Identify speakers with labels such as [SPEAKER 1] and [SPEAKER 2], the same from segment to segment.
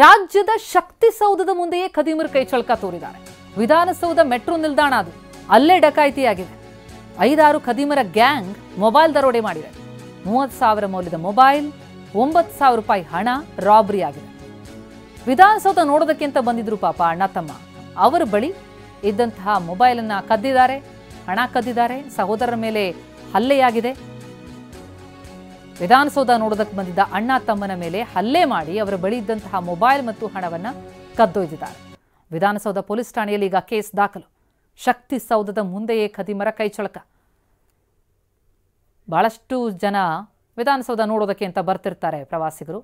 [SPEAKER 1] ರಾಜ್ಯದ ಶಕ್ತಿ ಸೌಧದ ಮುಂದೆಯೇ ಖದೀಮರು ಕೈಚಳಕ ತೋರಿದ್ದಾರೆ. ವಿಧಾನಸೌಧ ಮೆಟ್ರೋ ನಿಲ್ದಾಣ ಅದು, ಅಲ್ಲೇ ಡಕಾಯಿತಿಯಾಗಿದೆ. 5-6 ಖದೀಮರ ಗ್ಯಾಂಗ್ ಮೊಬೈಲ್ ದರೋಡೆ ಮಾಡಿದೆ. 30,000 ಮೌಲ್ಯದ ಮೊಬೈಲ್, 9,000 ರೂಪಾಯಿ ಹಣ ರಾಬರಿ ಆಗಿದೆ. ವಿಧಾನಸೌಧ ನೋಡೋದಕ್ಕೆ ಅಂತ ಬಂದಿದ್ರು ಪಾಪ ಅಣ್ಣ ತಮ್ಮ. ಅವರ ಬಳಿ ಇದ್ದಂತಹ ಮೊಬೈಲ್ ಅನ್ನ ಕದ್ದಿದ್ದಾರೆ, ಹಣ ಕದ್ದಿದ್ದಾರೆ. ಸಹೋದರರ ಮೇಲೆ ಹಲ್ಲೆಯಾಗಿದೆ. ವಿಧಾನಸೌಧ ನೋಡೋದಕ್ಕೆ ಬಂದಿದ್ದ ಅಣ್ಣ ತಮ್ಮನ ಮೇಲೆ ಹಲ್ಲೆ ಮಾಡಿ ಅವರ ಬಳಿ ಇದ್ದಂತಹ ಮೊಬೈಲ್ ಮತ್ತು ಹಣವನ್ನ ಕದ್ದೊಯ್ದಿದ್ದಾರೆ. ವಿಧಾನಸೌಧ ಪೊಲೀಸ್ ಠಾಣೆಯಲ್ಲಿ ಈಗ ಕೇಸ್ ದಾಖಲು. ಶಕ್ತಿ ಸೌಧದ ಮುಂದೆಯೇ ಖದೀಮರ ಕೈಚಳಕ. ಬಹಳಷ್ಟು ಜನ ವಿಧಾನಸೌಧ ನೋಡೋದಕ್ಕೆ ಅಂತ ಬರ್ತಿರ್ತಾರೆ ಪ್ರವಾಸಿಗರು.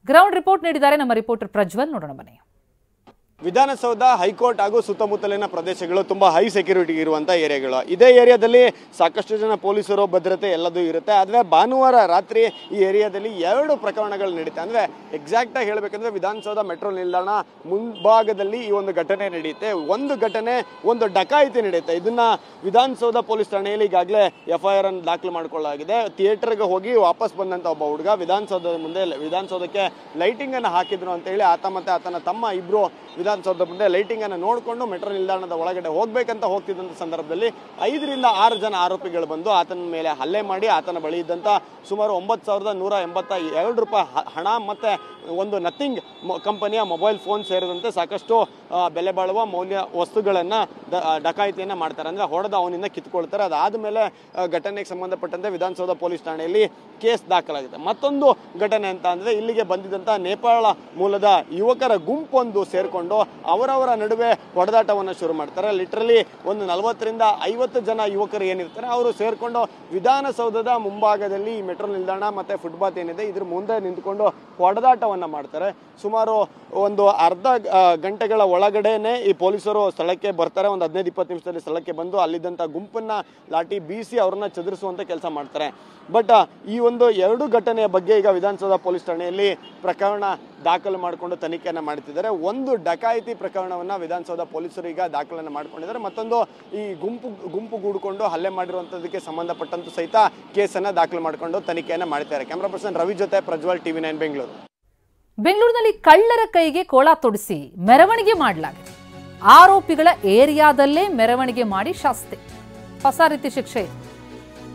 [SPEAKER 1] ಗ್ರೌಂಡ್ ರಿಪೋರ್ಟ್ ನೀಡಿದ್ದಾರೆ ನಮ್ಮ ರಿಪೋರ್ಟರ್ ಪ್ರಜ್ವಲ್. ನೋಡೋಣ ಬನ್ನಿ.
[SPEAKER 2] ವಿಧಾನಸೌಧ, ಹೈಕೋರ್ಟ್ ಹಾಗೂ ಸುತ್ತಮುತ್ತಲಿನ ಪ್ರದೇಶಗಳು ತುಂಬ ಹೈ ಸೆಕ್ಯೂರಿಟಿ ಇರುವಂಥ ಏರಿಯಾಗಳು. ಇದೇ ಏರಿಯಾದಲ್ಲಿ ಸಾಕಷ್ಟು ಜನ ಪೊಲೀಸರು, ಭದ್ರತೆ ಎಲ್ಲದೂ ಇರುತ್ತೆ. ಆದರೆ ಭಾನುವಾರ ರಾತ್ರಿ ಈ ಏರಿಯಾದಲ್ಲಿ 2 ಪ್ರಕರಣಗಳು ನಡೀತೆ. ಅಂದರೆ ಎಕ್ಸಾಕ್ಟಾಗಿ ಹೇಳಬೇಕಂದ್ರೆ ವಿಧಾನಸೌಧ ಮೆಟ್ರೋ ನಿಲ್ದಾಣ ಮುಂಭಾಗದಲ್ಲಿ ಈ ಒಂದು ಘಟನೆ ನಡೆಯುತ್ತೆ. ಒಂದು ಘಟನೆ, ಒಂದು ಡಕಾಯಿತಿ ನಡೆಯುತ್ತೆ. ಇದನ್ನ ವಿಧಾನಸೌಧ ಪೊಲೀಸ್ ಠಾಣೆಯಲ್ಲಿ ಈಗಾಗಲೇ FIR ಅನ್ನು ದಾಖಲು ಮಾಡಿಕೊಳ್ಳಲಾಗಿದೆ. ಥಿಯೇಟರ್ಗೆ ಹೋಗಿ ವಾಪಸ್ ಬಂದಂಥ ಒಬ್ಬ ಹುಡುಗ ವಿಧಾನಸೌಧದ ಮುಂದೆ ವಿಧಾನಸೌಧಕ್ಕೆ ಲೈಟಿಂಗ್ ಅನ್ನು ಹಾಕಿದ್ರು ಅಂತ ಹೇಳಿ ಆತ ಮತ್ತೆ ಆತನ ತಮ್ಮ ಇಬ್ರು ವಿಧಾನಸೌಧದ ಮುಂದೆ ಲೈಟಿಂಗ್ ಅನ್ನು ನೋಡಿಕೊಂಡು ಮೆಟ್ರೋ ನಿಲ್ದಾಣದ ಒಳಗಡೆ ಹೋಗ್ಬೇಕಂತ ಹೋಗ್ತಿದ್ದಂಥ ಸಂದರ್ಭದಲ್ಲಿ 5ರಿಂದ 6 ಜನ ಆರೋಪಿಗಳು ಬಂದು ಆತನ ಮೇಲೆ ಹಲ್ಲೆ ಮಾಡಿ ಆತನ ಬಳಿ ಇದ್ದಂಥ ಸುಮಾರು 9,182 ರೂಪಾಯಿ ಹಣ ಮತ್ತೆ ಒಂದು ನಥಿಂಗ್ ಕಂಪನಿಯ ಮೊಬೈಲ್ ಫೋನ್ ಸೇರಿದಂತೆ ಸಾಕಷ್ಟು ಬೆಲೆ ಬಾಳುವ ಮೌಲ್ಯ ವಸ್ತುಗಳನ್ನು ಡಕಾಯಿತಿಯನ್ನು ಮಾಡ್ತಾರೆ. ಅಂದರೆ ಹೊಡೆದು ಅವನಿಂದ ಕಿತ್ಕೊಳ್ತಾರೆ. ಅದಾದ ಮೇಲೆ ಘಟನೆಗೆ ಸಂಬಂಧಪಟ್ಟಂತೆ ವಿಧಾನಸೌಧ ಪೊಲೀಸ್ ಠಾಣೆಯಲ್ಲಿ ಕೇಸ್ ದಾಖಲಾಗಿದೆ. ಮತ್ತೊಂದು ಘಟನೆ ಅಂತ ಅಂದರೆ ಇಲ್ಲಿಗೆ ಬಂದಿದ್ದಂಥ ನೇಪಾಳ ಮೂಲದ ಯುವಕರ ಗುಂಪೊಂದು ಸೇರಿಕೊಂಡು ಅವರವರ ನಡುವೆ ಹೊಡೆದಾಟವನ್ನು ಶುರು ಮಾಡ್ತಾರೆ. ಲಿಟ್ರಲಿ ಒಂದು 40ರಿಂದ 50 ಜನ ಯುವಕರು ಏನಿರ್ತಾರೆ ಅವರು ಸೇರಿಕೊಂಡು ವಿಧಾನಸೌಧದ ಮುಂಭಾಗದಲ್ಲಿ ಈ ಮೆಟ್ರೋ ನಿಲ್ದಾಣ ಮತ್ತು ಫುಟ್ಪಾತ್ ಏನಿದೆ ಇದ್ರ ಮುಂದೆ ನಿಂತ್ಕೊಂಡು ಹೊಡೆದಾಟವನ್ನು ಮಾಡ್ತಾರೆ. ಸುಮಾರು ಒಂದು ಅರ್ಧ ಗಂಟೆಗಳ ಒಳಗಡೆನೆ ಈ ಪೊಲೀಸರು ಸ್ಥಳಕ್ಕೆ ಬರ್ತಾರೆ. ಒಂದು 15-20 ನಿಮಿಷದಲ್ಲಿ ಸ್ಥಳಕ್ಕೆ ಬಂದು ಅಲ್ಲಿದ್ದಂಥ ಗುಂಪನ್ನ ಲಾಠಿ ಬೀಸಿ ಅವ್ರನ್ನ ಚದುರಿಸುವಂಥ ಕೆಲಸ ಮಾಡ್ತಾರೆ. ಬಟ್ ಈ ಒಂದು 2 ಘಟನೆಯ ಬಗ್ಗೆ ಈಗ ವಿಧಾನಸೌಧ ಪೊಲೀಸ್ ಠಾಣೆಯಲ್ಲಿ ಪ್ರಕರಣ ದಾಖಲು ಮಾಡಿಕೊಂಡು ತನಿಖೆಯನ್ನು ಮಾಡ್ತಿದ್ದಾರೆ. ಒಂದು ಡಕಾಯಿತಿ ಪ್ರಕರಣವನ್ನು ವಿಧಾನಸೌಧ ಪೊಲೀಸರು ಈಗ ದಾಖಲನ್ನು ಮಾಡ್ಕೊಂಡಿದ್ದಾರೆ. ಮತ್ತೊಂದು ಈ ಗುಂಪು ಗೂಡಿಕೊಂಡು ಹಲ್ಲೆ ಮಾಡಿರುವಂಥದ್ದಕ್ಕೆ ಸಂಬಂಧಪಟ್ಟಂತೂ ಸಹಿತ ಕೇಸನ್ನು ದಾಖಲು ಮಾಡಿಕೊಂಡು ತನಿಖೆಯನ್ನು ಮಾಡ್ತಾರೆ. ಕ್ಯಾಮ್ರಾ ಪರ್ಸನ್ ರವಿ ಜೊತೆ ಪ್ರಜ್ವಲ್, TV9 ಬೆಂಗಳೂರು.
[SPEAKER 1] ಬೆಂಗಳೂರಿನಲ್ಲಿ ಕಳ್ಳರ ಕೈಗೆ ಕೋಳ ತೊಡಿಸಿ ಮೆರವಣಿಗೆ ಮಾಡಲಾಗಿದೆ. ಆರೋಪಿಗಳ ಏರಿಯಾದಲ್ಲೇ ಮೆರವಣಿಗೆ ಮಾಡಿ ಶಾಸ್ತಿ. ಹೊಸ ರೀತಿ ಶಿಕ್ಷೆ.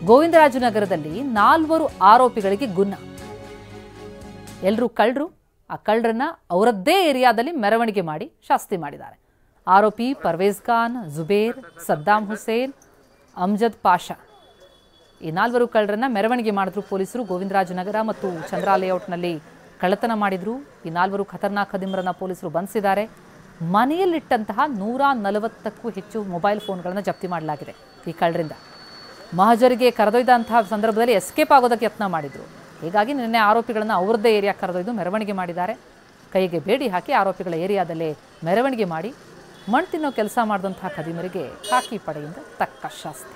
[SPEAKER 1] ಗೋವಿಂದರಾಜನಗರದಲ್ಲಿ 4 ಆರೋಪಿಗಳಿಗೆ ಗುನ್ನ. ಎಲ್ಲರೂ ಕಳ್ಳರು. ಆ ಕಳ್ಳರನ್ನ ಅವರದ್ದೇ ಏರಿಯಾದಲ್ಲಿ ಮೆರವಣಿಗೆ ಮಾಡಿ ಶಾಸ್ತಿ ಮಾಡಿದ್ದಾರೆ. ಆರೋಪಿ ಪರ್ವೇಜ್ ಖಾನ್, ಜುಬೇರ್, ಸದ್ದಾಂ ಹುಸೇನ್, ಅಮ್ಜದ್ ಪಾಷಾ ಈ 4 ಕಳ್ಳರನ್ನ ಮೆರವಣಿಗೆ ಮಾಡಿದ್ರು ಪೊಲೀಸರು. ಗೋವಿಂದರಾಜನಗರ ಮತ್ತು ಚಂದ್ರ ಲೇಔಟ್ನಲ್ಲಿ ಕಳ್ಳತನ ಮಾಡಿದ್ರು. ಈ 4 ಖತರ್ನಾಕ್ ಖದೀಮರನ್ನ ಪೊಲೀಸರು ಬಂಧಿಸಿದ್ದಾರೆ. ಮನೆಯಲ್ಲಿಟ್ಟಂತಹ 140ಕ್ಕೂ ಹೆಚ್ಚು ಮೊಬೈಲ್ ಫೋನ್ಗಳನ್ನು ಜಪ್ತಿ ಮಾಡಲಾಗಿದೆ ಈ ಕಳ್ಳರಿಂದ. ಮಹಜರಿಗೆ ಕರೆದೊಯ್ದಂತಹ ಸಂದರ್ಭದಲ್ಲಿ ಎಸ್ಕೇಪ್ ಆಗೋದಕ್ಕೆ ಯತ್ನ ಮಾಡಿದ್ರು. ಹೀಗಾಗಿ ನಿನ್ನೆ ಆರೋಪಿಗಳನ್ನು ಅವರದ್ದೇ ಏರಿಯಾ ಕರೆದೊಯ್ದು ಮೆರವಣಿಗೆ ಮಾಡಿದ್ದಾರೆ. ಕೈಗೆ ಬೇಡಿ ಹಾಕಿ ಆರೋಪಿಗಳ ಏರಿಯಾದಲ್ಲೇ ಮೆರವಣಿಗೆ ಮಾಡಿ ಮಣ್ಣು ತಿನ್ನೋ ಕೆಲಸ ಮಾಡಿದಂತಹ ಖದೀಮರಿಗೆ ಖಾಕಿ ಪಡೆಯಿಂದ ತಕ್ಕ ಶಾಸ್ತಿ.